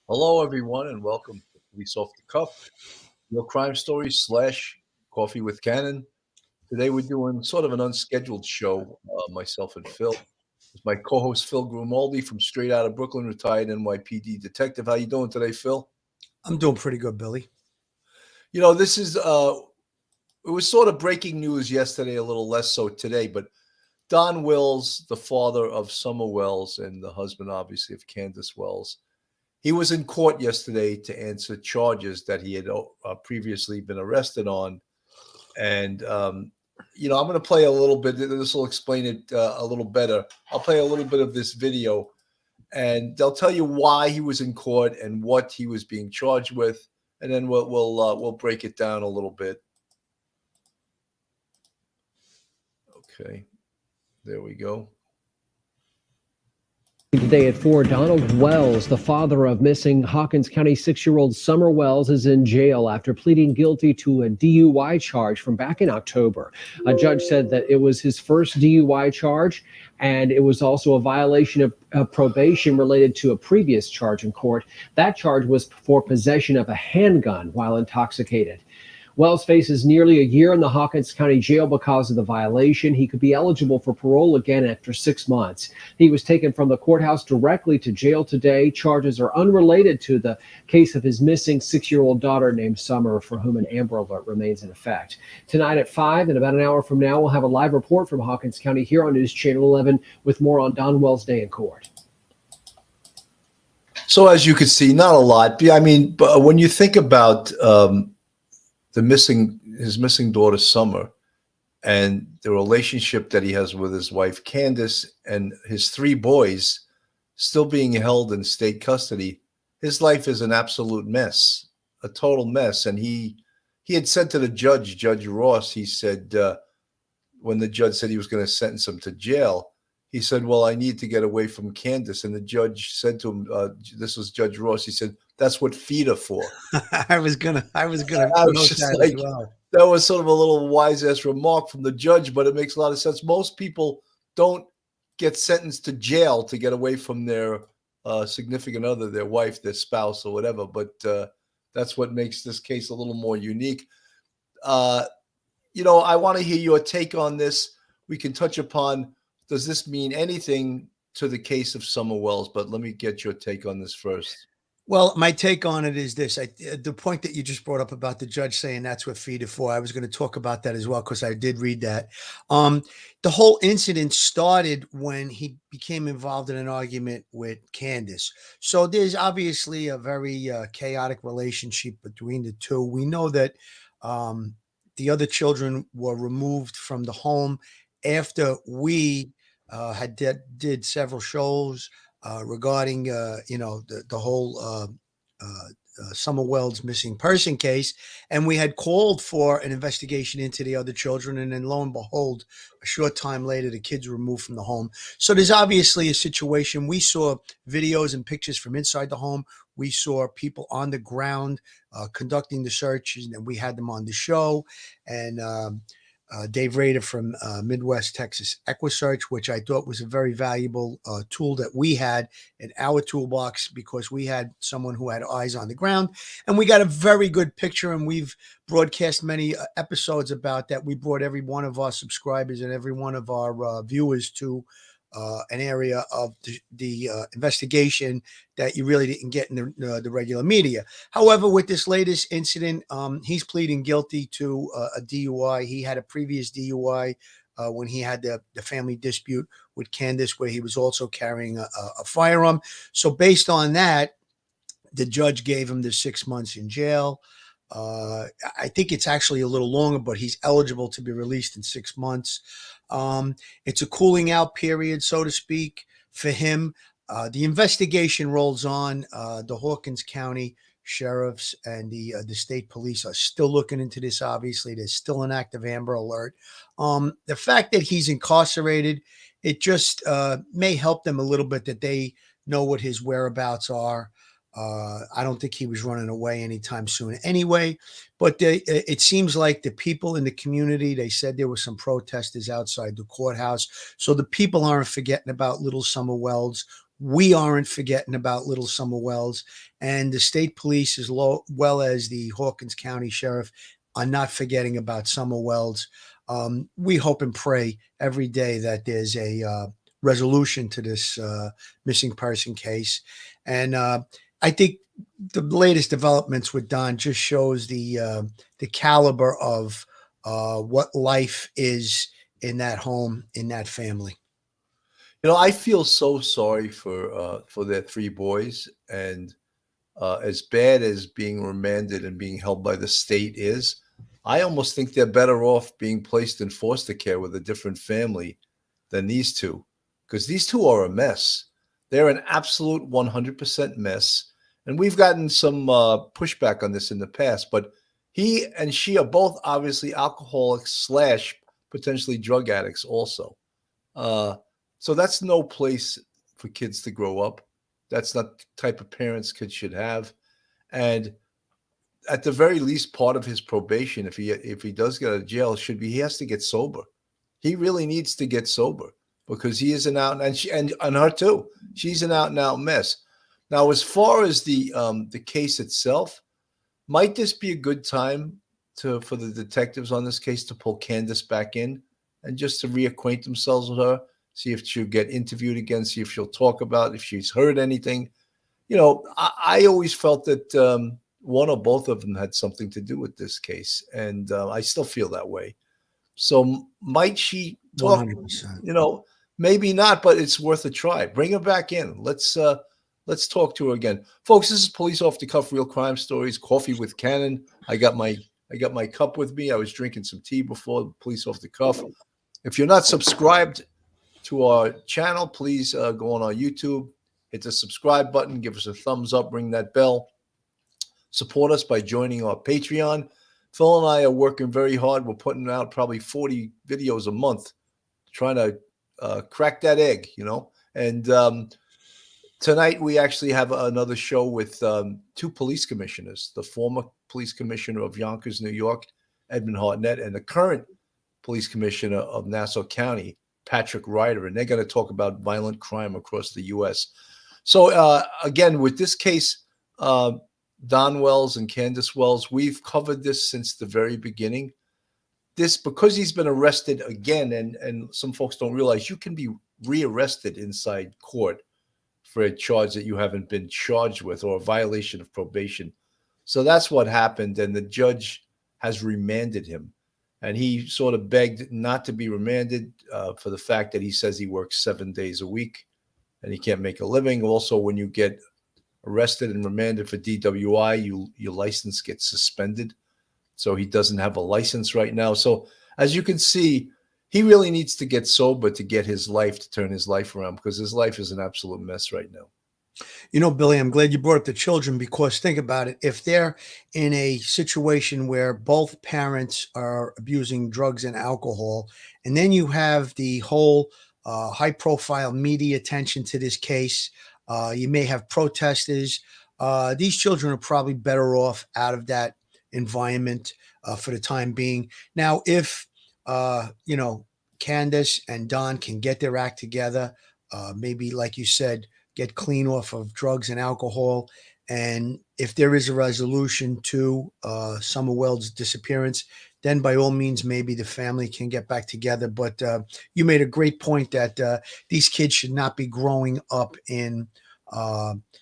Hello, everyone, and welcome to Police Off the Cuff, your crime stories slash coffee with Cannon. Today, we're doing sort of an unscheduled show. Myself and Phil. It's my co-host Phil Grimaldi from straight out of Brooklyn, retired NYPD detective. How you doing today, Phil? I'm doing pretty good, Billy. This is it was sort of breaking news yesterday, a little less so today, but Don Wills, the father of Summer Wells and the husband, obviously, of Candace Wells. He was in court yesterday to answer charges that he had previously been arrested on. And, I'm going to play a little bit. This will explain it a little better. I'll play a little bit of this video, and they'll tell you why he was in court and what he was being charged with. And then we'll break it down a little bit. Okay, there we go. Today at 4, Donald Wells, the father of missing Hawkins County 6-year-old Summer Wells, is in jail after pleading guilty to a DUI charge from back in October. A judge said that it was his first DUI charge, and it was also a violation of probation related to a previous charge in court. That charge was for possession of a handgun while intoxicated. Wells faces nearly a year in the Hawkins County Jail because of the violation. He could be eligible for parole again after 6 months. He was taken from the courthouse directly to jail today. Charges are unrelated to the case of his missing 6-year-old daughter named Summer, for whom an Amber Alert remains in effect. Tonight at 5, and about an hour from now, we'll have a live report from Hawkins County here on News Channel 11 with more on Don Wells' day in court. So as you can see, not a lot. But when you think about his missing daughter Summer and the relationship that he has with his wife Candace and his 3 boys still being held in state custody, his life is an absolute mess, a total mess. And he had said to the Judge Ross, he said, when the judge said he was going to sentence him to jail, he said, well, I need to get away from Candace. And the judge said to him, this was Judge Ross, he said, that's what feed are for. I was gonna I was note just that like, as well. that was sort of a little wise ass remark from the judge, but it makes a lot of sense. Most people don't get sentenced to jail to get away from their significant other, their wife, their spouse, or whatever. But that's what makes this case a little more unique. I want to hear your take on this. We can touch upon, does this mean anything to the case of Summer Wells? But let me get your take on this first. Well, my take on it is this. The point that you just brought up about the judge saying that's what feed it for, I was going to talk about that as well because I did read that. The whole incident started when he became involved in an argument with Candace. So there's obviously a very chaotic relationship between the two. We know that the other children were removed from the home after we did several shows regarding the whole Summer Wells missing person case, and we had called for an investigation into the other children, and then lo and behold, a short time later, the kids were removed from the home. So there's obviously a situation. We saw videos and pictures from inside the home. We saw people on the ground conducting the searches, and we had them on the show, and Dave Rader from Midwest Texas EquiSearch, which I thought was a very valuable tool that we had in our toolbox because we had someone who had eyes on the ground, and we got a very good picture, and we've broadcast many episodes about that. We brought every one of our subscribers and every one of our viewers to an area of the investigation that you really didn't get in the regular media. However, with this latest incident, he's pleading guilty to a DUI. He had a previous DUI when he had the family dispute with Candace, where he was also carrying a firearm. So based on that, the judge gave him the 6 months in jail. I think it's actually a little longer, but he's eligible to be released in 6 months. It's a cooling out period, so to speak, for him. The investigation rolls on. The Hawkins County sheriffs and the state police are still looking into this. Obviously, there's still an active Amber Alert. The fact that he's incarcerated, it just may help them a little bit that they know what his whereabouts are. I don't think he was running away anytime soon anyway, but it seems like the people in the community, they said there were some protesters outside the courthouse. So the people aren't forgetting about little Summer Wells. We aren't forgetting about little Summer Wells, and the state police, as well as the Hawkins County Sheriff, are not forgetting about Summer Wells. We hope and pray every day that there's a resolution to this missing person case. And I think the latest developments with Don just shows the caliber of what life is in that home, in that family. I feel so sorry for their three boys, and as bad as being remanded and being held by the state is, I almost think they're better off being placed in foster care with a different family than these two, because these two are a mess. They're an absolute 100% mess, and we've gotten some pushback on this in the past. But he and she are both obviously alcoholics slash potentially drug addicts also. So that's no place for kids to grow up. That's not the type of parents kids should have. And at the very least, part of his probation, if he does get out of jail, should be he has to get sober. He really needs to get sober because he is an out and she and her too. She's an out and out mess. Now, as far as the case itself, might this be a good time for the detectives on this case to pull Candace back in and just to reacquaint themselves with her? See if she'll get interviewed again, see if she'll talk about if she's heard anything. I always felt that one or both of them had something to do with this case, and I still feel that way. So might she talk? 100%. Maybe not, but it's worth a try. Bring her back in. Let's talk to her again, folks. This is Police Off the Cuff, Real Crime Stories, Coffee with Cannon. I got my cup with me. I was drinking some tea before Police Off the Cuff. If you're not subscribed to our channel, please go on our YouTube, hit the subscribe button, give us a thumbs up, ring that bell. Support us by joining our Patreon. Phil and I are working very hard. We're putting out probably 40 videos a month, trying to crack that egg, And tonight we actually have another show with two police commissioners, the former police commissioner of Yonkers, New York, Edmund Hartnett, and the current police commissioner of Nassau County, Patrick Ryder, and they're going to talk about violent crime across the U.S. So again, with this case, Don Wells and Candace Wells, we've covered this since the very beginning. This, because he's been arrested again, and some folks don't realize you can be rearrested inside court for a charge that you haven't been charged with or a violation of probation. So that's what happened, and the judge has remanded him. And he sort of begged not to be remanded for the fact that he says he works 7 days a week and he can't make a living. Also, when you get arrested and remanded for DWI, your license gets suspended. So he doesn't have a license right now. So as you can see, he really needs to get sober to get his life, to turn his life around, because his life is an absolute mess right now. Billy, I'm glad you brought up the children, because think about it. If they're in a situation where both parents are abusing drugs and alcohol, and then you have the whole high profile media attention to this case, you may have protesters. These children are probably better off out of that environment for the time being. Now, if, Candace and Don can get their act together, maybe, like you said, get clean off of drugs and alcohol. And if there is a resolution to Summer Wells' disappearance, then by all means, maybe the family can get back together. But you made a great point that these kids should not be growing up in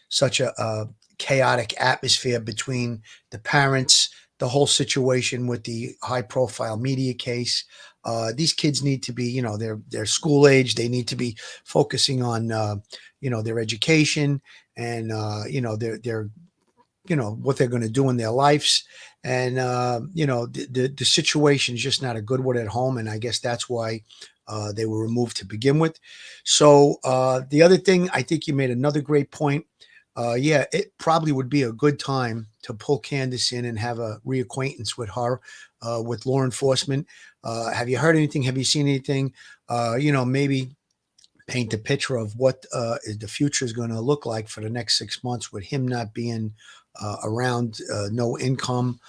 such a chaotic atmosphere between the parents, the whole situation with the high profile media case. These kids need to be, they're school age. They need to be focusing on, their education and, their what they're going to do in their lives. And, the situation is just not a good one at home. And I guess that's why they were removed to begin with. So the other thing, I think you made another great point. It probably would be a good time to pull Candace in and have a reacquaintance with her, with law enforcement. Have you heard anything? Have you seen anything? Maybe paint a picture of what the future is going to look like for the next 6 months with him not being around no income.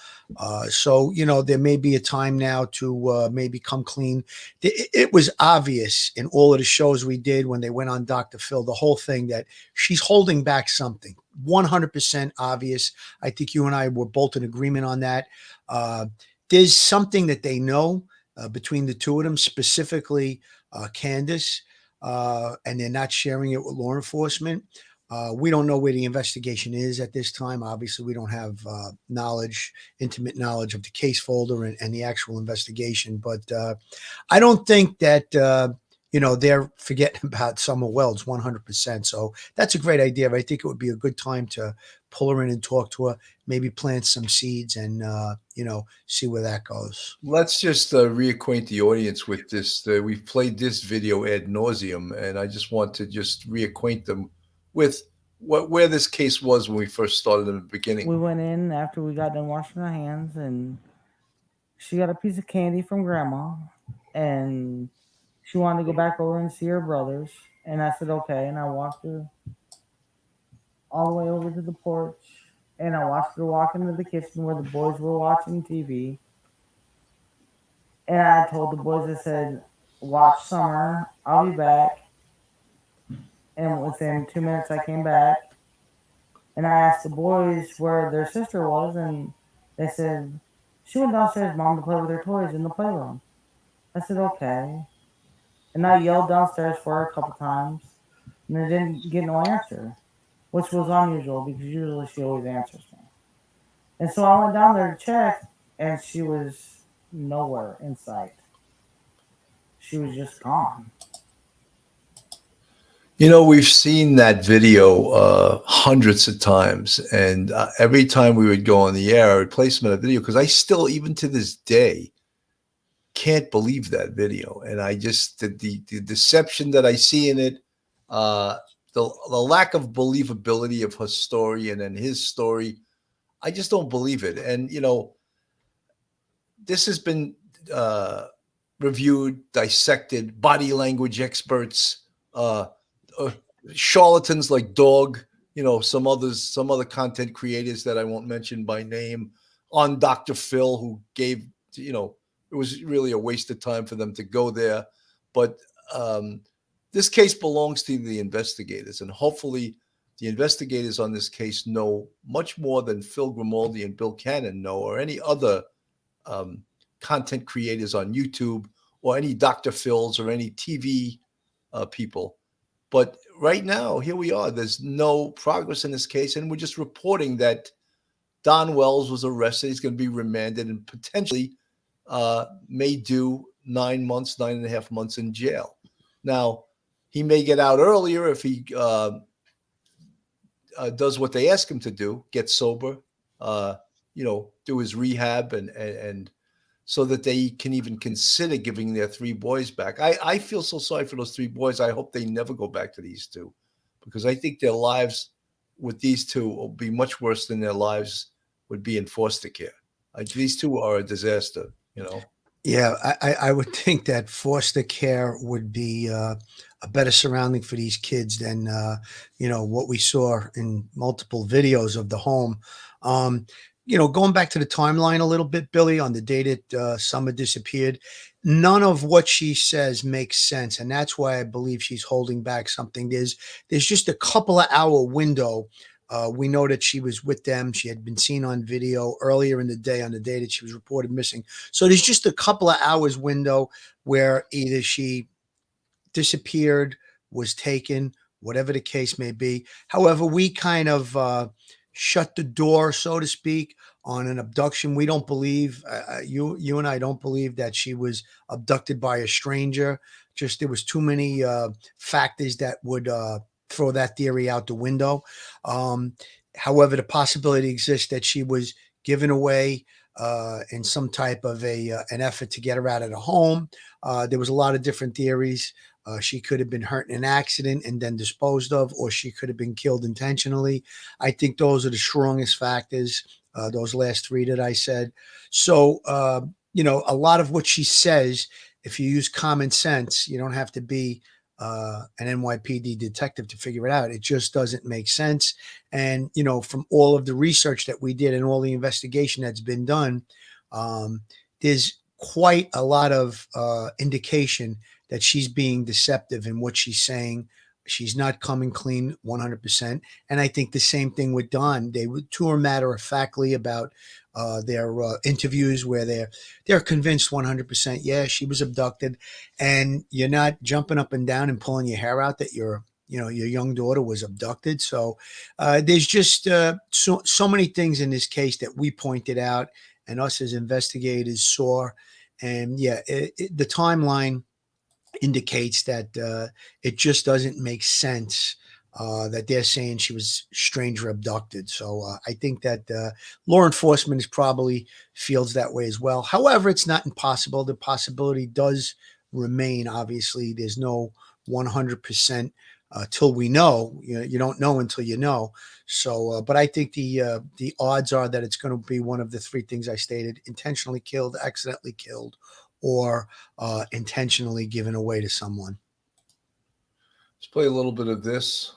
So, there may be a time now to maybe come clean. It was obvious in all of the shows we did when they went on Dr. Phil, the whole thing, that she's holding back something. 100% obvious. I think you and I were both in agreement on that. There's something that they know between the two of them, specifically Candace, and they're not sharing it with law enforcement. We don't know where the investigation is at this time. Obviously, we don't have intimate knowledge of the case folder and the actual investigation. But I don't think that, they're forgetting about Summer Wells 100%. So that's a great idea. I think it would be a good time to pull her in and talk to her, maybe plant some seeds and, see where that goes. Let's just reacquaint the audience with this. We've played this video ad nauseum, and I just want to just reacquaint them with where this case was when we first started in the beginning. We went in after we got done washing our hands, and she got a piece of candy from Grandma, and she wanted to go back over and see her brothers. And I said, okay. And I walked her all the way over to the porch, and I watched her walk into the kitchen where the boys were watching TV. And I told the boys, I said, watch Summer, I'll be back. And within 2 minutes, I came back. And I asked the boys where their sister was, and they said, she went downstairs, Mom, to play with her toys in the playroom. I said, okay. And I yelled downstairs for her a couple times, and I didn't get no answer, which was unusual because usually she always answers me. And so I went down there to check, and she was nowhere in sight. She was just gone. We've seen that video hundreds of times, and every time we would go on the air, I would play some of that video because I still, even to this day, can't believe that video. And I just, the deception that I see in it, the lack of believability of her story and then his story, I just don't believe it. And, this has been reviewed, dissected, body language experts, charlatans like Dog, some other content creators that I won't mention by name, on Dr. Phil, who gave, it was really a waste of time for them to go there. But this case belongs to the investigators, and hopefully the investigators on this case know much more than Phil Grimaldi and Bill Cannon know, or any other content creators on YouTube, or any Dr. Phils, or any TV people. But right now, here we are. There's no progress in this case, and we're just reporting that Don Wells was arrested. He's going to be remanded and potentially may do 9.5 months in jail. Now, he may get out earlier if he does what they ask him to do, get sober, do his rehab, and so that they can even consider giving their 3 boys back. I feel so sorry for those 3 boys. I hope they never go back to these 2, because I think their lives with these 2 will be much worse than their lives would be in foster care. These 2 are a disaster, Yeah, I would think that foster care would be a better surrounding for these kids than, what we saw in multiple videos of the home. Going back to the timeline a little bit, Billy, on the day that Summer disappeared, none of what she says makes sense. And that's why I believe she's holding back something. There's just a couple of hour window. We know that she was with them. She had been seen on video earlier in the day, on the day that she was reported missing. So there's just a couple of hours window where either she disappeared, was taken, whatever the case may be. However, we kind of shut the door, so to speak, on an abduction. We don't believe, you and I don't believe that she was abducted by a stranger. Just there was too many factors that would throw that theory out the window. However, the possibility exists that she was given away in some type of an effort to get her out of the home. There was a lot of different theories. She could have been hurt in an accident and then disposed of, or she could have been killed intentionally. I think those are the strongest factors, those last 3 that I said. So, a lot of what she says, if you use common sense, you don't have to be an NYPD detective to figure it out. It just doesn't make sense. And, you know, from all of the research that we did and all the investigation that's been done, there's quite a lot of indication that she's being deceptive in what she's saying. She's not coming clean 100%. And I think the same thing with Don. They were too matter-of-factly about their interviews where they're convinced 100%, yeah, she was abducted. And you're not jumping up and down and pulling your hair out that your young daughter was abducted. So there's just so many things in this case that we pointed out and us as investigators saw. And yeah, the timeline indicates that it just doesn't make sense that they're saying she was stranger abducted. So I think that law enforcement is probably feels that way as well. However, it's not impossible. The possibility does remain. Obviously, there's no 100% till we know. You don't know until you know. So, but I think the odds are that it's going to be one of the three things I stated: intentionally killed, accidentally killed, or intentionally given away to someone. Let's play a little bit of this.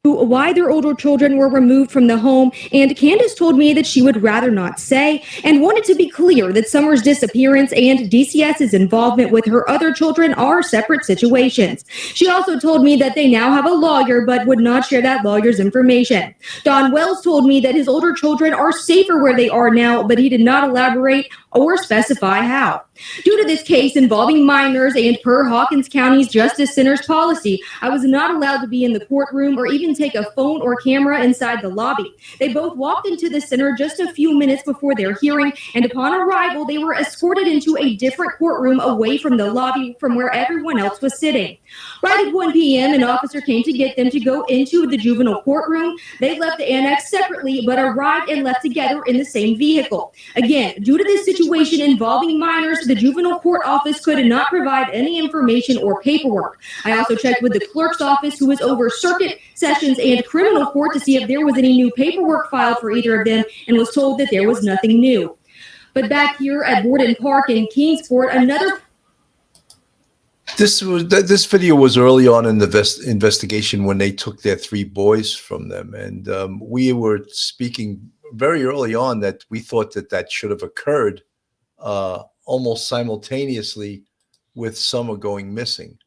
Why their older children were removed from the home, and Candace told me that she would rather not say and wanted to be clear that Summer's disappearance and DCS's involvement with her other children are separate situations. She also told me that they now have a lawyer but would not share that lawyer's information. Don Wells told me that his older children are safer where they are now, but he did not elaborate or specify how. Due to this case involving minors and per Hawkins County's Justice Center's policy, I was not allowed to be in the courtroom or even take a phone or camera inside the lobby. They both walked into the center just a few minutes before their hearing, and upon arrival, they were escorted into a different courtroom away from the lobby from where everyone else was sitting. Right at 1 p.m., an officer came to get them to go into the juvenile courtroom. They left the annex separately, but arrived and left together in the same vehicle. Again, due to this situation involving minors, the juvenile court office could not provide any information or paperwork. I also checked with the clerk's office, who is over circuit, sessions, and criminal court, to see if there was any new paperwork filed for either of them, and was told that there was nothing new. But back here at Borden Park in Kingsport, another... This video was early on in the investigation when they took their three boys from them, and we were speaking very early on that we thought that should have occurred almost simultaneously with Summer going missing,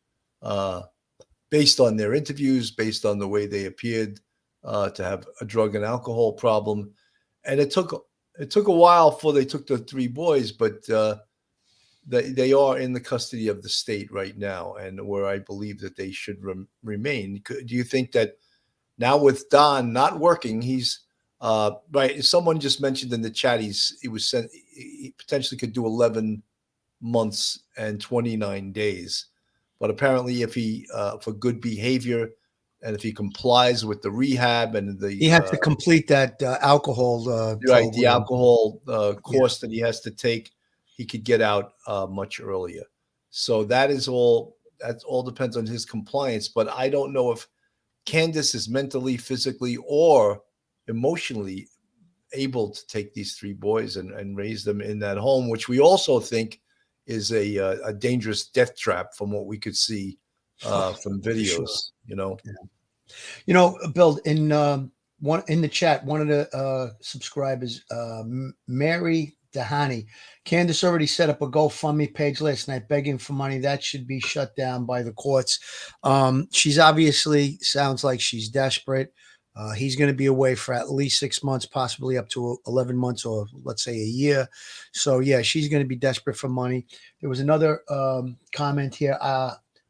based on their interviews, based on the way they appeared to have a drug and alcohol problem. And it took a while before they took the three boys, but they are in the custody of the state right now, and where I believe that they should remain. Do you think that now with Don not working, he's right? Someone just mentioned in the chat he potentially could do 11 months and 29 days, but apparently if he for good behavior and if he complies with the rehab and he has to complete that alcohol right, the alcohol course that he has to take, he could get out much earlier. So that all depends on his compliance. But I don't know if Candace is mentally, physically, or emotionally able to take these three boys and raise them in that home, which we also think is a dangerous death trap from what we could see from videos. Sure. Bill, in the chat, one of the subscribers, Mary Dahani, Candace already set up a GoFundMe page last night begging for money. That should be shut down by the courts. She's obviously sounds like she's desperate. He's going to be away for at least 6 months, possibly up to 11 months, or let's say a year. So yeah, she's going to be desperate for money. There was another comment here.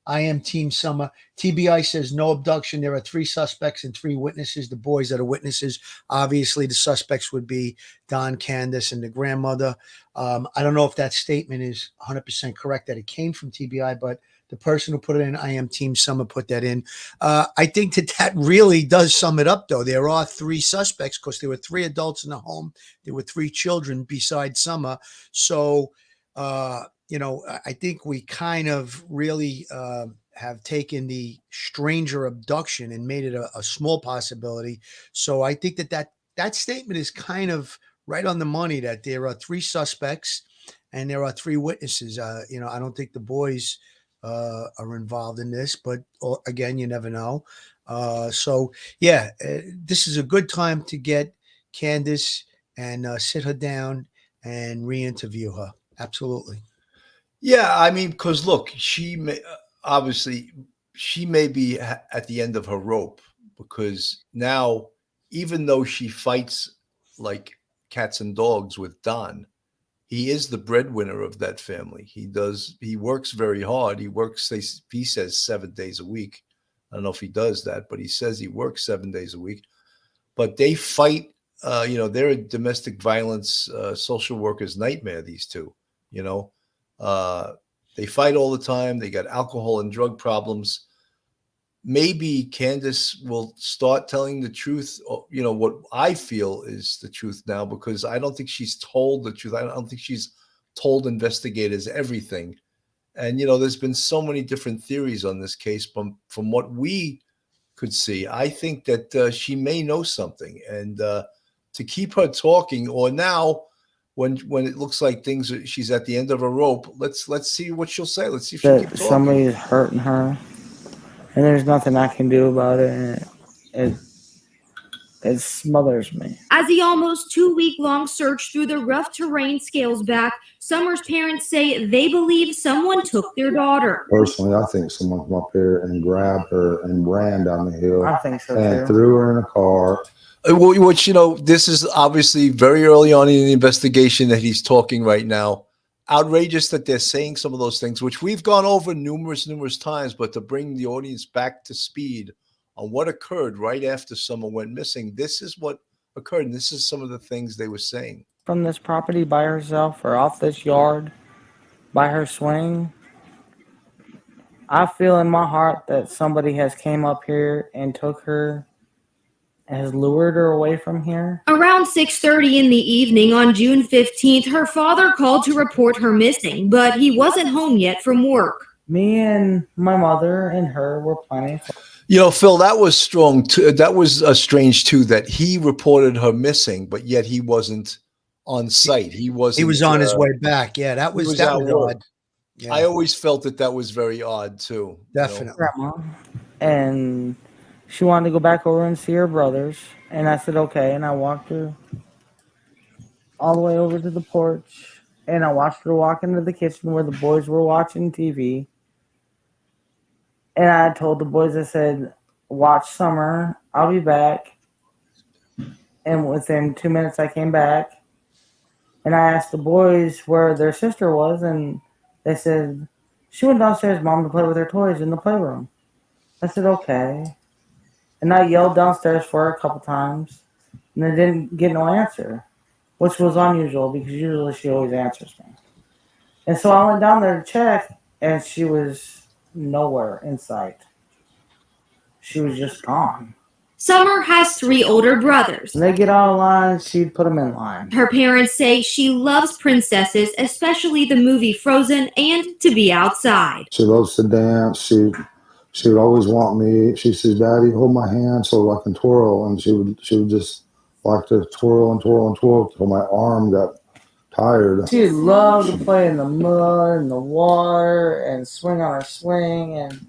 I am Team Summer. TBI says no abduction. There are 3 suspects and 3 witnesses. The boys that are witnesses. Obviously, the suspects would be Don, Candace, and the grandmother. I don't know if that statement is 100% correct that it came from TBI, but the person who put it in, I am Team Summer, put that in. I think that really does sum it up, though. There are 3 suspects because there were 3 adults in the home. There were 3 children besides Summer. So, I think we kind of really have taken the stranger abduction and made it a small possibility. So I think that statement is kind of right on the money, that there are 3 suspects and there are 3 witnesses. I don't think the boys are involved in this, but again, you never know. So yeah, this is a good time to get Candace and sit her down and re-interview her. Absolutely. Yeah, I mean, because look, she may obviously she may be at the end of her rope because now, even though she fights like cats and dogs with Don, he is the breadwinner of that family. He works very hard. He says 7 days a week. I don't know if he does that, but he says he works 7 days a week. But they fight. They're a domestic violence social worker's nightmare. These two, you know, uh, they fight all the time. They got alcohol and drug problems. Maybe Candace will start telling the truth. What I feel is the truth now, because I don't think she's told the truth. I don't think she's told investigators everything. And there's been so many different theories on this case. From what we could see, I think that she may know something, and to keep her talking, or now when it looks like she's at the end of her rope, let's see what she'll say. Let's see if she'll keep That talking. somebody is hurting her, and there's nothing I can do about it, and it smothers me. As the almost 2-week-long search through the rough terrain scales back, Summer's parents say they believe someone took their daughter. Personally, I think someone came up here and grabbed her and ran down the hill I think so and too. threw her in a car. Which, this is obviously very early on in the investigation that he's talking right now. Outrageous that they're saying some of those things, which we've gone over numerous times, but to bring the audience back to speed on what occurred right after Summer went missing, this is what occurred, and this is some of the things they were saying. From this property by herself or off this yard by her swing, I feel in my heart that somebody has came up here and took her, has lured her away from here. Around 6:30 in the evening on June 15th, her father called to report her missing, but he wasn't home yet from work. Me and my mother and her were planning. Phil, that was strong too. That was strange too, that he reported her missing, but yet he wasn't on site. He wasn't. He was on his way back. Yeah, that was odd. Yeah. I always felt that was very odd too. Definitely. Grandma, and she wanted to go back over and see her brothers, and I said okay, and I walked her all the way over to the porch, and I watched her walk into the kitchen where the boys were watching TV. And I told the boys, I said, watch Summer, I'll be back. And within 2 minutes, I came back. And I asked the boys where their sister was, and they said, she went downstairs, Mom, to play with her toys in the playroom. I said, okay. And I yelled downstairs for her a couple times, and I didn't get no answer, which was unusual because usually she always answers me. And so I went down there to check, and she was nowhere in sight. She was just gone. Summer has 3 older brothers. When they get out of line, she'd put them in line. Her parents say she loves princesses, especially the movie Frozen, and to be outside. She loves to dance. She would always want me. She says, "Daddy, hold my hand so I can twirl." And she would just like to twirl and twirl and twirl until my arm got tired. She loved to play in the mud and the water and swing on her swing and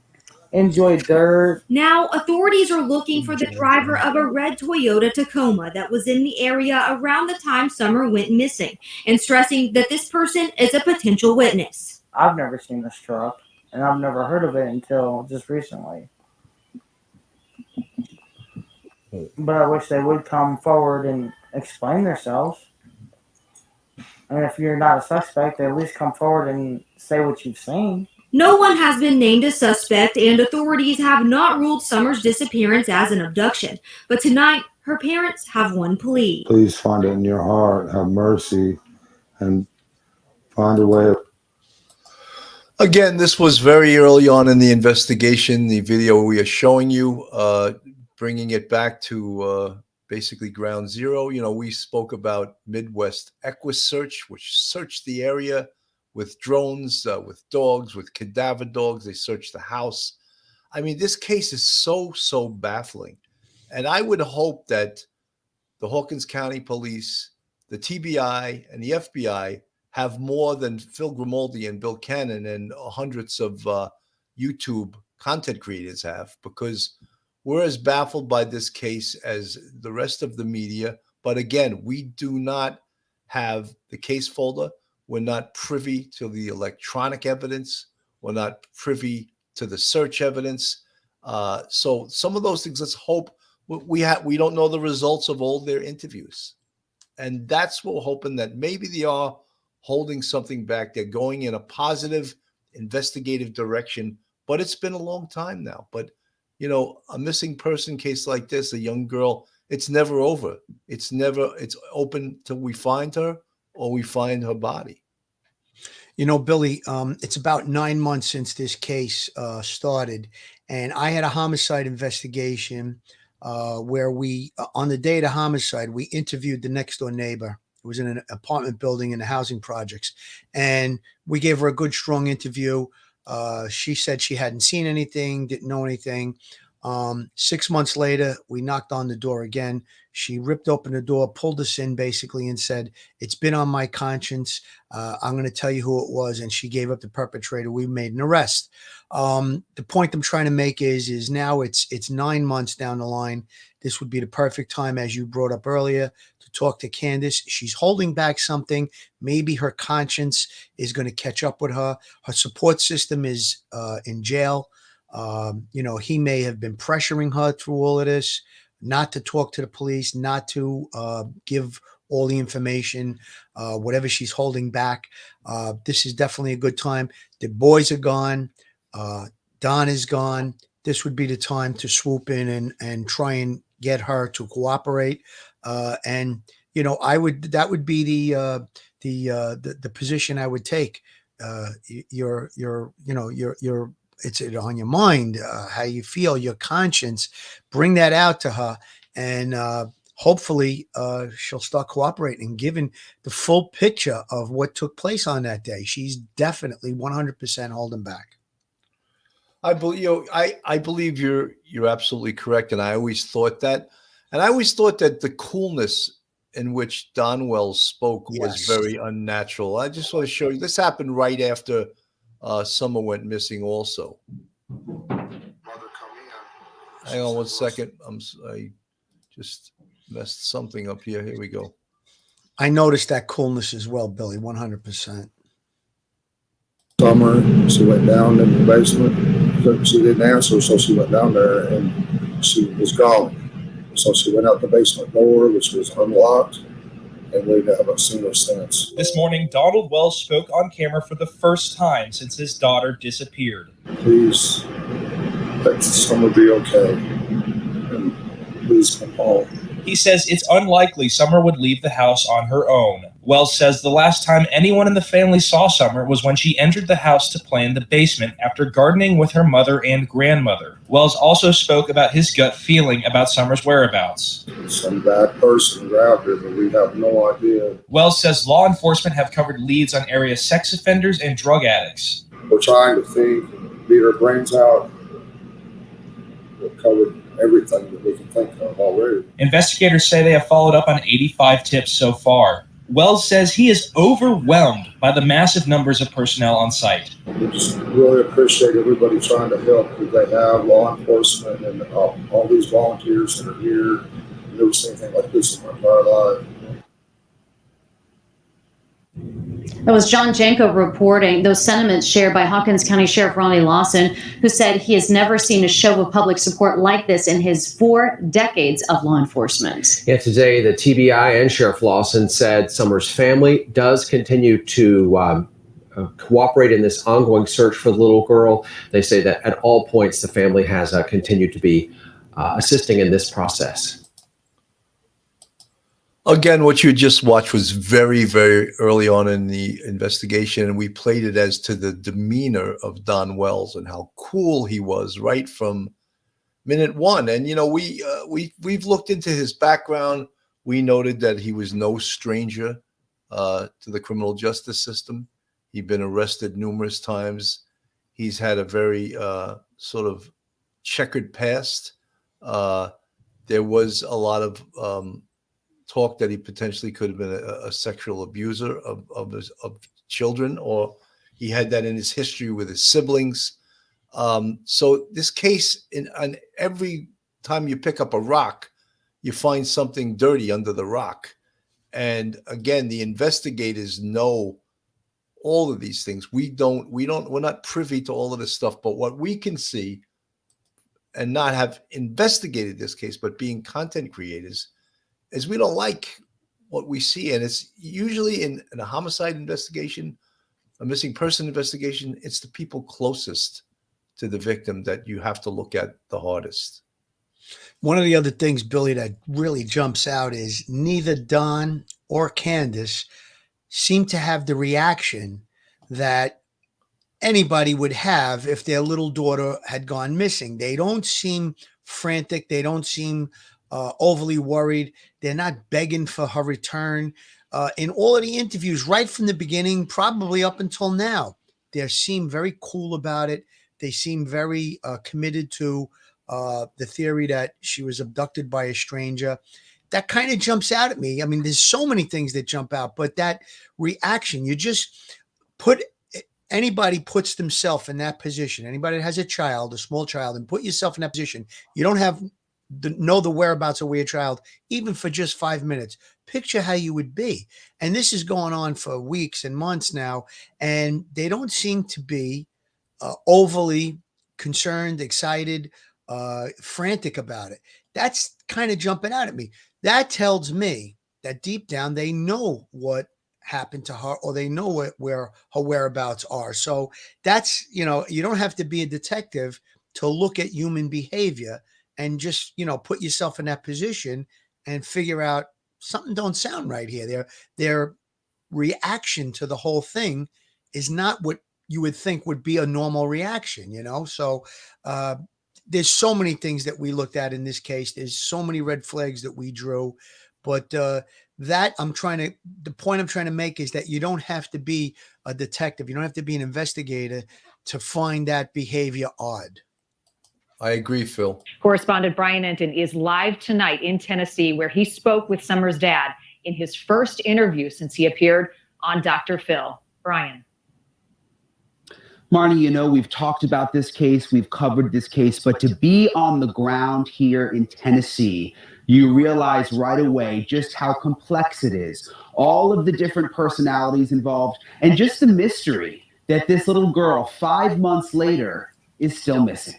enjoy dirt. Now, authorities are looking for the driver of a red Toyota Tacoma that was in the area around the time Summer went missing, and stressing that this person is a potential witness. I've never seen this truck, and I've never heard of it until just recently. But I wish they would come forward and explain themselves. And if you're not a suspect, at least come forward and say what you've seen. No one has been named a suspect, and authorities have not ruled Summer's disappearance as an abduction. But tonight, her parents have one plea. Please find it in your heart, have mercy, and find a way. Again, this was very early on in the investigation. The video we are showing you, bringing it back to basically ground zero. We spoke about Midwest Equisearch, which searched the area with drones, with dogs, with cadaver dogs. They searched the house. I mean, this case is so baffling. And I would hope that the Hawkins County Police, the TBI, and the FBI have more than Phil Grimaldi and Bill Cannon and hundreds of YouTube content creators have, because we're as baffled by this case as the rest of the media. But again, we do not have the case folder. We're not privy to the electronic evidence. We're not privy to the search evidence. So some of those things, let's hope we don't know the results of all their interviews. And that's what we're hoping, that maybe they are holding something back. They're going in a positive investigative direction, but it's been a long time now. But, you know, a missing person case like this, a young girl, it's never over. It's open till we find her or we find her body. You know, Billy, it's about 9 months since this case started, and I had a homicide investigation where we, on the day of the homicide, we interviewed the next door neighbor. It was in an apartment building in the housing projects, and we gave her a good, strong interview. She said she hadn't seen anything, didn't know anything. 6 months later, we knocked on the door again. She ripped open the door, pulled us in basically, and said, "It's been on my conscience. I'm going to tell you who it was." And she gave up the perpetrator. We made an arrest. The point I'm trying to make is now it's 9 months down the line. This would be the perfect time, as you brought up earlier, to talk to Candace. She's holding back something. Maybe her conscience is going to catch up with her. Her support system is in jail. You know, he may have been pressuring her through all of this, not to talk to the police, not to give all the information, whatever she's holding back. This is definitely a good time. The boys are gone. Don is gone. This would be the time to swoop in and try and get her to cooperate. And, you know, that would be the position I would take. It's on your mind, how you feel, your conscience. Bring that out to her, and hopefully she'll start cooperating and giving the full picture of what took place on that day. She's definitely 100% holding back. I believe you're absolutely correct, and I always thought that, the coolness in which Don Wells spoke was very unnatural. I just want to show you, this happened right after Summer went missing also. Hang on one second. I just messed something up here. Here we go. I noticed that coolness as well, Billy, 100%. Summer, she went down in the basement. She didn't answer, so she went down there and she was gone. So she went out the basement door, which was unlocked, and we haven't seen her since. This morning, Donald Wells spoke on camera for the first time since his daughter disappeared. Please, let Summer be okay, and please come home. He says it's unlikely Summer would leave the house on her own. Wells says the last time anyone in the family saw Summer was when she entered the house to play in the basement after gardening with her mother and grandmother. Wells also spoke about his gut feeling about Summer's whereabouts. Some bad person grabbed her, but we have no idea. Wells says law enforcement have covered leads on area sex offenders and drug addicts. We're trying to think, beat our brains out. We've covered everything that we can think of already. Investigators say they have followed up on 85 tips so far. Wells says he is overwhelmed by the massive numbers of personnel on site. We just really appreciate everybody trying to help, because they have law enforcement and all these volunteers that are here. I've never seen anything like this in my entire life. That was John Janko reporting those sentiments shared by Hawkins County Sheriff Ronnie Lawson, who said he has never seen a show of public support like this in his 4 decades of law enforcement. Yeah, today the TBI and Sheriff Lawson said Summer's family does continue to cooperate in this ongoing search for the little girl. They say that at all points the family has continued to be assisting in this process. Again, what you just watched was very, very early on in the investigation, and we played it as to the demeanor of Don Wells and how cool he was right from minute one. And you know, we've looked into his background. We noted that he was no stranger to the criminal justice system. He'd been arrested numerous times. He's had a very sort of checkered past. There was a lot of talk that he potentially could have been a sexual abuser of children, or he had that in his history with his siblings. So this case, on every time you pick up a rock, you find something dirty under the rock. And again, the investigators know all of these things. we're not privy to all of this stuff, but what we can see and not have investigated this case, but being content creators, is we don't like what we see. And it's usually in a homicide investigation, a missing person investigation, it's the people closest to the victim that you have to look at the hardest. One of the other things, Billy, that really jumps out is neither Don or Candace seem to have the reaction that anybody would have if their little daughter had gone missing. They don't seem frantic. They don't seem overly worried. They're not begging for her return. In all of the interviews, right from the beginning, probably up until now, they seem very cool about it. They seem very committed to the theory that she was abducted by a stranger. That kind of jumps out at me. I mean, there's so many things that jump out, but that reaction, you just anybody puts themselves in that position. Anybody that has a child, a small child, and put yourself in that position. You don't have know the whereabouts of your child, even for just 5 minutes. Picture how you would be. And this is going on for weeks and months now, and they don't seem to be overly concerned, excited, frantic about it. That's kind of jumping out at me. That tells me that deep down they know what happened to her, or they know where her whereabouts are. So that's, you don't have to be a detective to look at human behavior and just, put yourself in that position and figure out something don't sound right here. Their reaction to the whole thing is not what you would think would be a normal reaction, So there's so many things that we looked at in this case. There's so many red flags that we drew, but the point I'm trying to make is that you don't have to be a detective. You don't have to be an investigator to find that behavior odd. I agree, Phil. Correspondent Brian Enton is live tonight in Tennessee, where he spoke with Summer's dad in his first interview since he appeared on Dr. Phil. Brian. Marnie, we've talked about this case, we've covered this case, but to be on the ground here in Tennessee, you realize right away just how complex it is, all of the different personalities involved, and just the mystery that this little girl 5 months later is still missing.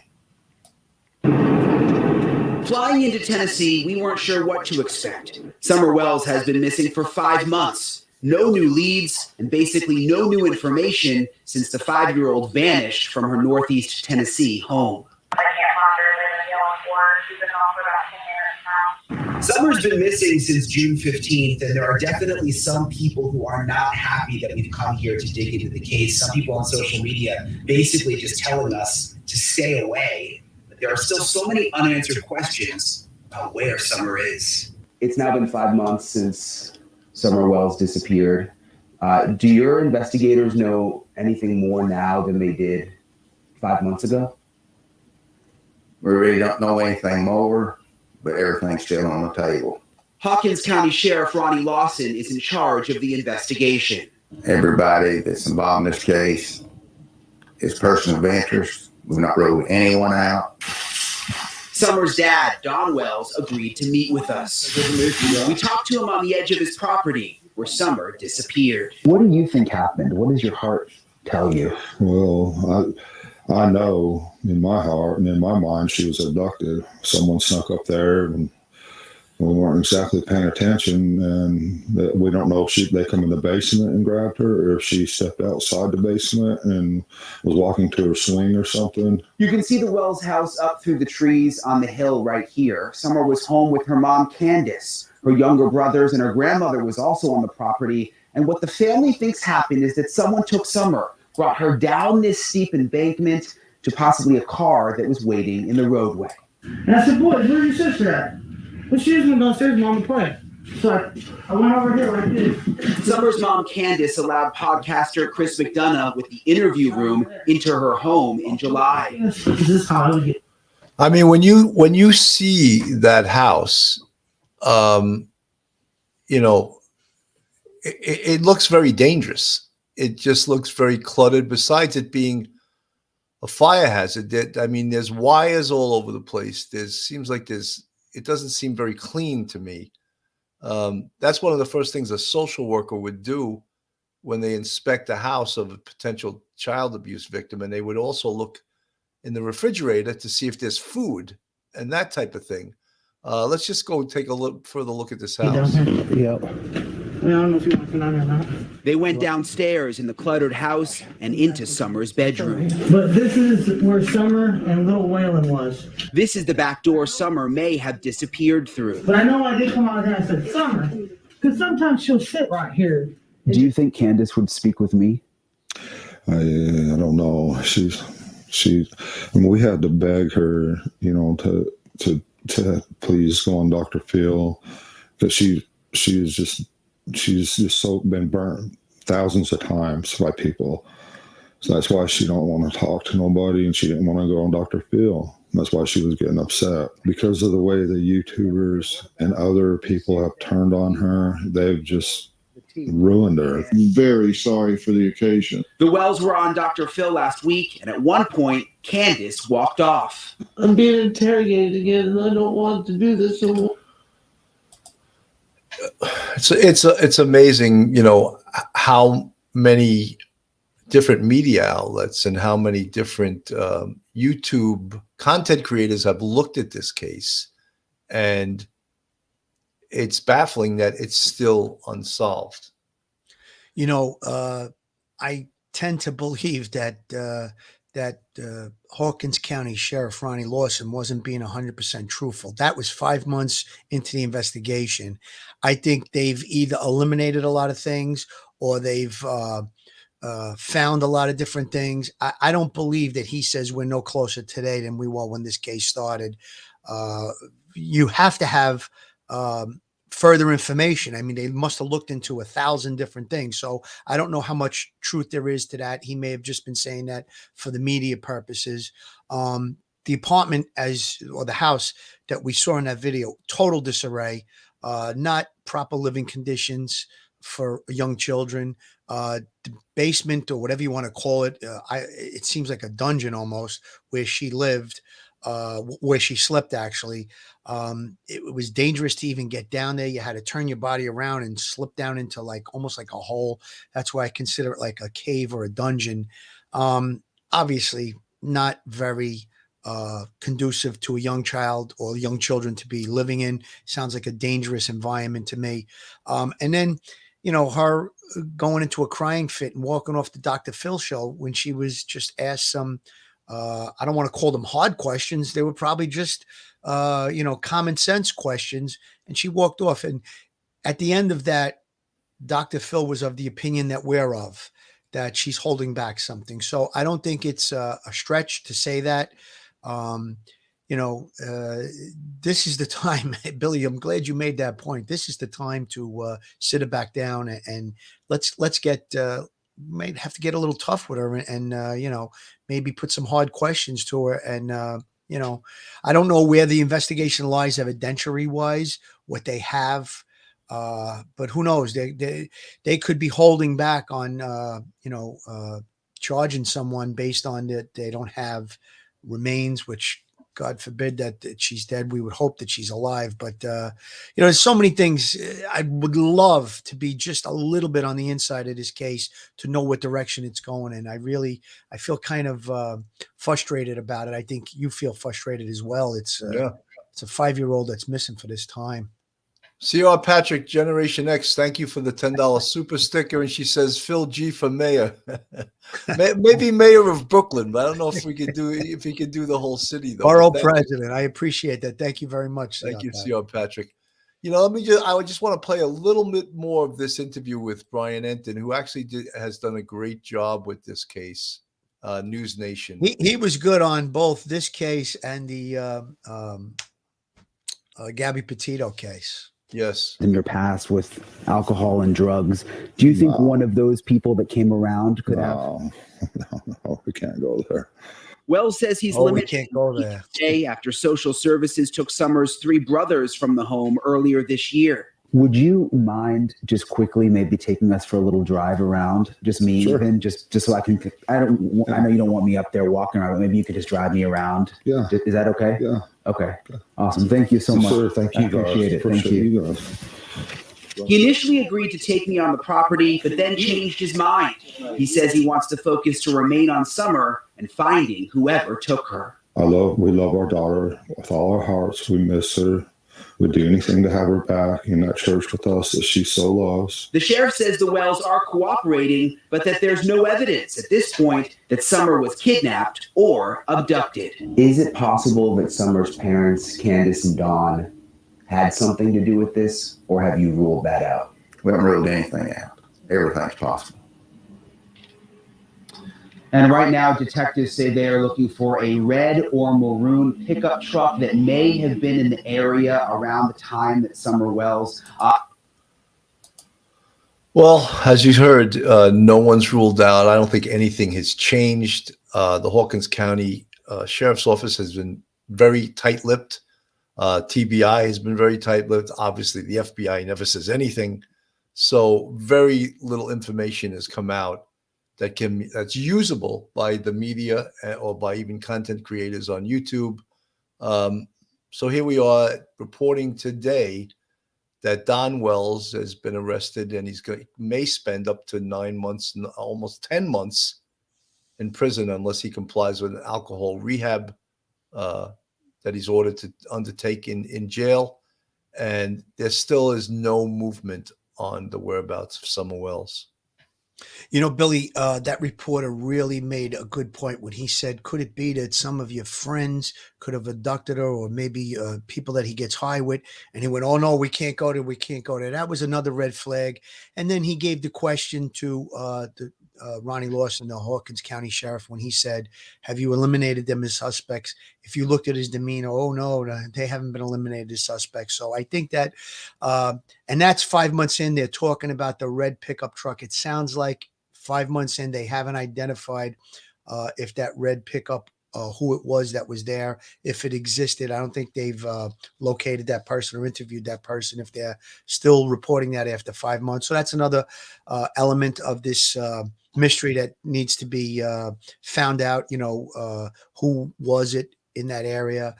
Flying into Tennessee, we weren't sure what to expect. Summer Wells has been missing for 5 months. No new leads and basically no new information since the 5-year-old vanished from her Northeast Tennessee home. Summer's been missing since June 15th, and there are definitely some people who are not happy that we've come here to dig into the case. Some people on social media basically just telling us to stay away. But there are still so many unanswered questions about where Summer is. It's now been 5 months since Summer Wells disappeared. Do your investigators know anything more now than they did 5 months ago? We really don't know anything more, but everything's still on the table. Hawkins County Sheriff Ronnie Lawson is in charge of the investigation. Everybody that's involved in this case is person of interest. We've not ruled anyone out. Summer's dad, Don Wells, agreed to meet with us. We talked to him on the edge of his property, where Summer disappeared. What do you think happened? What does your heart tell you? Well, I know in my heart and in my mind she was abducted. Someone snuck up there and we weren't exactly paying attention, and we don't know if they come in the basement and grabbed her, or if she stepped outside the basement and was walking to her swing or something. You can see the Wells house up through the trees on the hill right here. Summer was home with her mom, Candace. Her younger brothers and her grandmother was also on the property. And what the family thinks happened is that someone took Summer, brought her down this steep embankment to possibly a car that was waiting in the roadway. And I said, boys, where's your sister at? Well, she just went downstairs, mom, to play. So I went over here like this. Summer's mom, Candace, allowed podcaster Chris McDonough with the interview room into her home in July. This is how I get. I mean, when you see that house, it looks very dangerous. It just looks very cluttered. Besides it being a fire hazard. I mean, there's wires all over the place. It doesn't seem very clean to me. That's one of the first things a social worker would do when they inspect a house of a potential child abuse victim. And they would also look in the refrigerator to see if there's food and that type of thing. Let's just go take a further look at this house. Yep. I don't know if you want to come down or not. They went downstairs in the cluttered house and into Summer's bedroom. But this is where Summer and little Waylon was. This is the back door Summer may have disappeared through. But I know I did come out here and I said, Summer, because sometimes she'll sit right here. Do you think Candace would speak with me? I don't know. I mean, we had to beg her, to please go on Dr. Phil, because she's just so been burned thousands of times by people. So that's why she don't want to talk to nobody, and she didn't want to go on Dr. Phil. That's why she was getting upset, because of the way the YouTubers and other people have turned on her. They've just ruined her. Very sorry for the occasion. The Wells were on Dr. Phil last week, and at one point, Candace walked off. I'm being interrogated again, and I don't want to do this anymore. It's amazing, how many different media outlets and how many different YouTube content creators have looked at this case, and it's baffling that it's still unsolved. I tend to believe that Hawkins County Sheriff Ronnie Lawson wasn't being 100% truthful. That was 5 months into the investigation. I think they've either eliminated a lot of things or they've found a lot of different things. I don't believe that he says we're no closer today than we were when this case started. You have to have further information. I mean, they must have looked into 1,000 different things. So I don't know how much truth there is to that. He may have just been saying that for the media purposes. The apartment or the house that we saw in that video, total disarray, not proper living conditions for young children. The basement, or whatever you want to call it, it seems like a dungeon almost, where she lived, where she slept actually. It was dangerous to even get down there. You had to turn your body around and slip down into almost like a hole. That's why I consider it like a cave or a dungeon. Obviously not very conducive to a young child or young children to be living in. Sounds like a dangerous environment to me. And then, her going into a crying fit and walking off the Dr. Phil show when she was just asked some, I don't want to call them hard questions. They were probably just, common sense questions. And she walked off. And at the end of that, Dr. Phil was of the opinion that we're of, that she's holding back something. So I don't think it's a stretch to say that. This is the time, Billy, I'm glad you made that point. This is the time to sit her back down and let's get, might have to get a little tough with her and maybe put some hard questions to her. And, I don't know where the investigation lies evidentiary wise, what they have, but who knows? They could be holding back on, charging someone based on that they don't have remains, which God forbid that she's dead. We would hope that she's alive, but there's so many things. I would love to be just a little bit on the inside of this case to know what direction it's going in. I feel kind of frustrated about it. I think you feel frustrated as well. It's a 5-year-old that's missing for this time. CR Patrick, Generation X, thank you for the $10 super sticker. And she says, Phil G for mayor. Maybe mayor of Brooklyn, but I don't know if he could do the whole city though. Borough president. I appreciate that. Thank you very much. Thank you, CR Patrick. I would just want to play a little bit more of this interview with Brian Enton, who actually has done a great job with this case. News Nation. He was good on both this case and the Gabby Petito case. Yes. In your past with alcohol and drugs, do you think one of those people that came around could have? No, we can't go there. Wells says he's limited. We can't go there. Day after social services took Summer's 3 brothers from the home earlier this year. Would you mind just quickly maybe taking us for a little drive around? Just me, Sure. even, just so I can. I know you don't want me up there walking around, but maybe you could just drive me around. Yeah. Is that okay? Yeah. Okay. Awesome. Thank you so much. Sure. Thank you, I appreciate it. Appreciate Thank you. you guys. He initially agreed to take me on the property, but then changed his mind. He says he wants the focus to remain on Summer and finding whoever took her. We love our daughter with all our hearts. We miss her. We'd do anything to have her back in that church with us that she so loves. The sheriff says the Wells are cooperating, but that there's no evidence at this point that Summer was kidnapped or abducted. Is it possible that Summer's parents, Candace and Dawn, had something to do with this, or have you ruled that out? We haven't ruled anything out. Everything's possible. And right now, detectives say they are looking for a red or maroon pickup truck that may have been in the area around the time that Summer Wells. Well, as you heard, no one's ruled out. I don't think anything has changed. The Hawkins County Sheriff's Office has been very tight-lipped. TBI has been very tight-lipped. Obviously, the FBI never says anything. So very little information has come out that's usable by the media or by even content creators on YouTube. So here we are reporting today that Don Wells has been arrested, and may spend up to 9 months, almost 10 months in prison unless he complies with an alcohol rehab that he's ordered to undertake in jail. And there still is no movement on the whereabouts of Summer Wells. You know, Billy, that reporter really made a good point when he said, could it be that some of your friends could have abducted her, or maybe people that he gets high with? And he went, oh, no, we can't go there. That was another red flag. And then he gave the question to Ronnie Lawson, the Hawkins County Sheriff, when he said, have you eliminated them as suspects? If you looked at his demeanor, oh, no, they haven't been eliminated as suspects. So I think that, and that's 5 months in, they're talking about the red pickup truck. It sounds like 5 months in, they haven't identified if that red pickup, who it was that was there, if it existed. I don't think they've located that person or interviewed that person, if they're still reporting that after 5 months. So that's another element of this mystery that needs to be found out. You know, who was it in that area?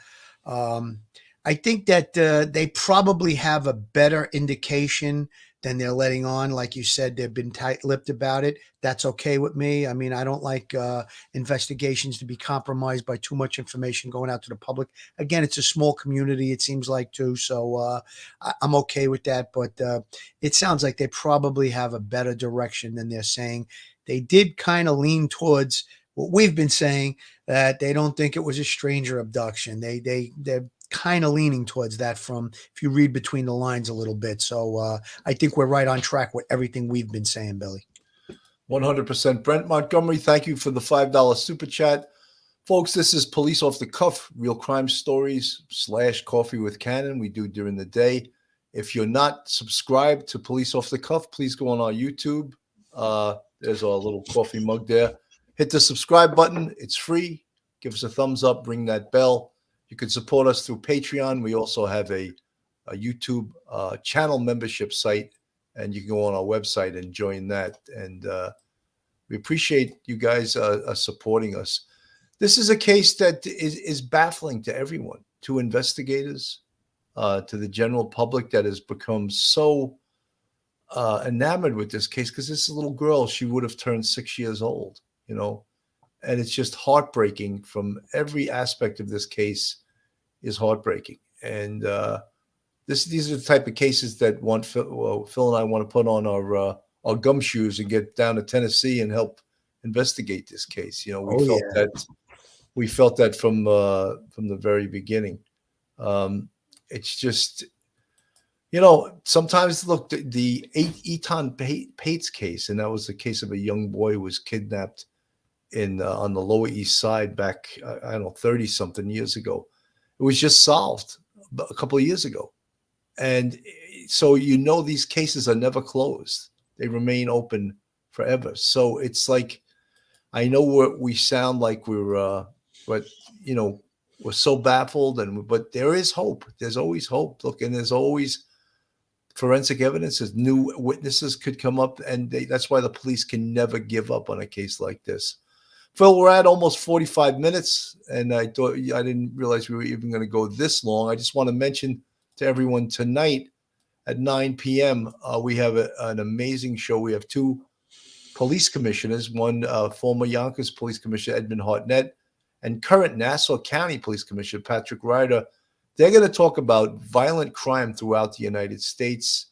I think that they probably have a better indication than they're letting on. Like you said, they've been tight-lipped about it. That's okay with me. I mean, I don't like investigations to be compromised by too much information going out to the public. Again, it's a small community, it seems like, too. So I'm okay with that. But it sounds like they probably have a better direction than they're saying. They did kind of lean towards what we've been saying, that they don't think it was a stranger abduction. They're kind of leaning towards that, from if you read between the lines a little bit. So I think we're right on track with everything we've been saying, Billy. 100%. Brent Montgomery, thank you for the $5 super chat. Folks, this is Police Off the Cuff, real crime stories / Coffee with Cannon we do during the day. If you're not subscribed to Police Off the Cuff, please go on our YouTube. There's our little coffee mug there. Hit the subscribe button. It's free. Give us a thumbs up. Ring that bell. You can support us through Patreon. We also have a YouTube channel membership site, and you can go on our website and join that. And we appreciate you guys supporting us. This is a case that is baffling to everyone, to investigators, to the general public that has become so enamored with this case, because this is a little girl. She would have turned 6 years old, you know, and it's just heartbreaking. From every aspect of this case is heartbreaking. And these are the type of cases that Phil and I want to put on our gumshoes and get down to Tennessee and help investigate this case. You know, we felt that from the very beginning. It's just, you know, sometimes look, the Eton Pates case, and that was the case of a young boy who was kidnapped on the Lower East Side back, I don't know, 30 something years ago. It was just solved a couple of years ago. And so, you know, these cases are never closed. They remain open forever. So it's like, I know we sound like but you know, we're so baffled, but there is hope. There's always hope. Look, and there's always forensic evidence, as new witnesses could come up, and that's why the police can never give up on a case like this. Phil, we're at almost 45 minutes, and I didn't realize we were even going to go this long. I just want to mention to everyone tonight at 9 p.m., we have an amazing show. We have two police commissioners, one former Yonkers Police Commissioner Edmund Hartnett and current Nassau County Police Commissioner Patrick Ryder. They're going to talk about violent crime throughout the United States.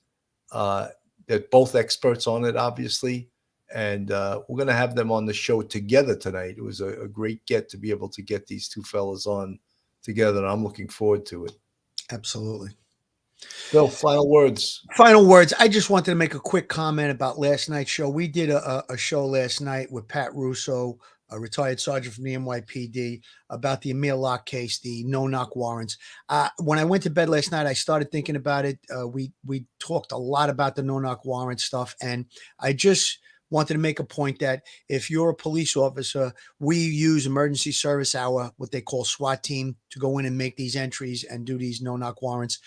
They're both experts on it, obviously. And we're going to have them on the show together tonight. It was a great get to be able to get these two fellas on together, and I'm looking forward to it. Absolutely. Phil, final words. Final words. I just wanted to make a quick comment about last night's show. We did a show last night with Pat Russo, a retired sergeant from the NYPD, about the Amir Locke case, the no-knock warrants. When I went to bed last night, I started thinking about it. We talked a lot about the no-knock warrant stuff, and I just wanted to make a point that if you're a police officer, we use emergency service hour, what they call SWAT team, to go in and make these entries and do these no-knock warrants.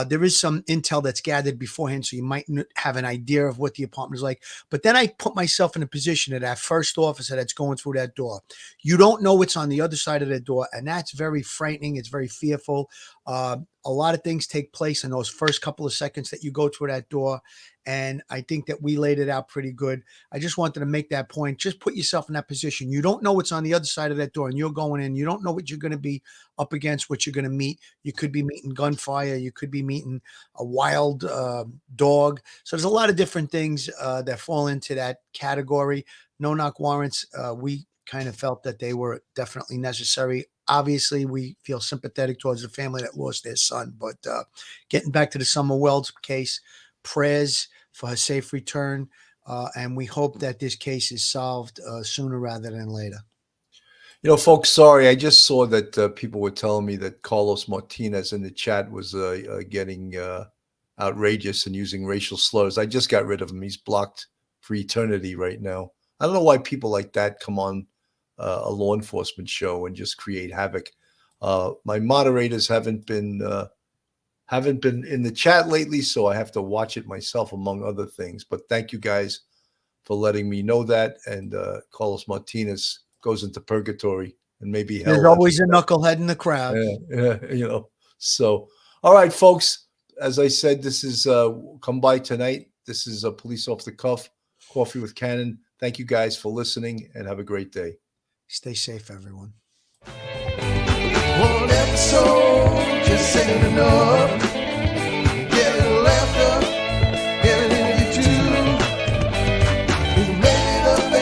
There is some intel that's gathered beforehand, so you might have an idea of what the apartment is like. But then I put myself in a position of that first officer that's going through that door. You don't know what's on the other side of the door, and that's very frightening. It's very fearful. A lot of things take place in those first couple of seconds that you go through that door. And I think that we laid it out pretty good. I just wanted to make that point. Just put yourself in that position. You don't know what's on the other side of that door, and you're going in. You don't know what you're going to be up against, what you're going to meet. You could be meeting gunfire. You could be meeting a wild dog. So there's a lot of different things that fall into that category. No-knock warrants, we kind of felt that they were definitely necessary. Obviously, we feel sympathetic towards the family that lost their son. But getting back to the Summer Wells case, prayers for her safe return. And we hope that this case is solved sooner rather than later. You know, folks, sorry, I just saw that people were telling me that Carlos Martinez in the chat was getting outrageous and using racial slurs. I just got rid of him. He's blocked for eternity right now. I don't know why people like that come on a law enforcement show and just create havoc. My moderators haven't been in the chat lately, so I have to watch it myself, among other things. But thank you guys for letting me know that. And Carlos Martinez goes into purgatory and maybe hell. There's always a knucklehead in the crowd. Yeah, you know. So, all right, folks. As I said, this is come by tonight. This is a Police Off the Cuff, Coffee with Cannon. Thank you guys for listening, and have a great day. Stay safe, everyone. One episode